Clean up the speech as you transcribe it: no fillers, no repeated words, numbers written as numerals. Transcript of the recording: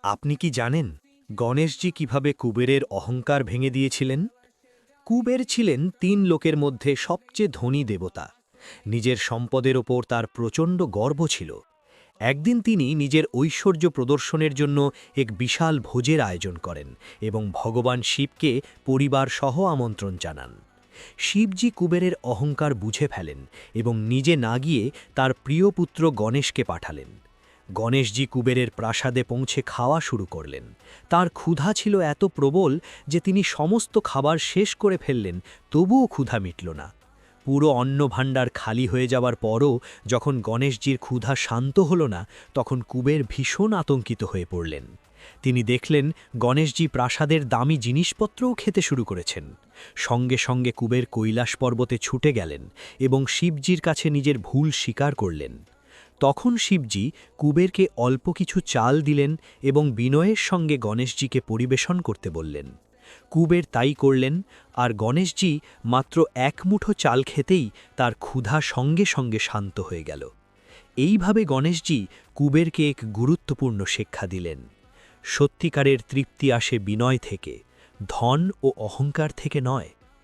আপনি কি জানেন গণেশজি কিভাবে কুবেরের অহংকার ভেঙে দিয়েছিলেন? কুবের ছিলেন ৩ লোকের মধ্যে সবচেয়ে ধনী দেবতা। নিজের সম্পদের ওপর তার প্রচণ্ড গর্ব ছিল। একদিন তিনি নিজের ঐশ্বর্য প্রদর্শনের জন্য এক বিশাল ভোজের আয়োজন করেন এবং ভগবান শিবকে পরিবার সহ আমন্ত্রণ জানান। শিবজি কুবেরের অহংকার বুঝে ফেলেন এবং নিজে না গিয়ে তার প্রিয় পুত্র গণেশকে পাঠালেন। গণেশজি কুবেরের প্রাসাদে পৌঁছে খাওয়া শুরু করলেন। তার ক্ষুধা ছিল এত প্রবল যে তিনি সমস্ত খাবার শেষ করে ফেললেন, তবুও ক্ষুধা মিটল না। পুরো অন্নভাণ্ডার খালি হয়ে যাওয়ার পরও যখন গণেশজির ক্ষুধা শান্ত হল না, তখন কুবের ভীষণ আতঙ্কিত হয়ে পড়লেন। তিনি দেখলেন গণেশজি প্রাসাদের দামি জিনিসপত্রও খেতে শুরু করেছেন। সঙ্গে সঙ্গে কুবের কৈলাস পর্বতে ছুটে গেলেন এবং শিবজির কাছে নিজের ভুল স্বীকার করলেন। তখন শিবজি কুবেরকে অল্প কিছু চাল দিলেন এবং বিনয়ের সঙ্গে গণেশজিকে পরিবেশন করতে বললেন। কুবের তাই করলেন, আর গণেশজি মাত্র ১ মুঠো চাল খেতেই তার ক্ষুধা সঙ্গে সঙ্গে শান্ত হয়ে গেল। এইভাবে গণেশজি কুবেরকে এক গুরুত্বপূর্ণ শিক্ষা দিলেন। সত্যিকারের তৃপ্তি আসে বিনয় থেকে, ধন ও অহংকার থেকে নয়।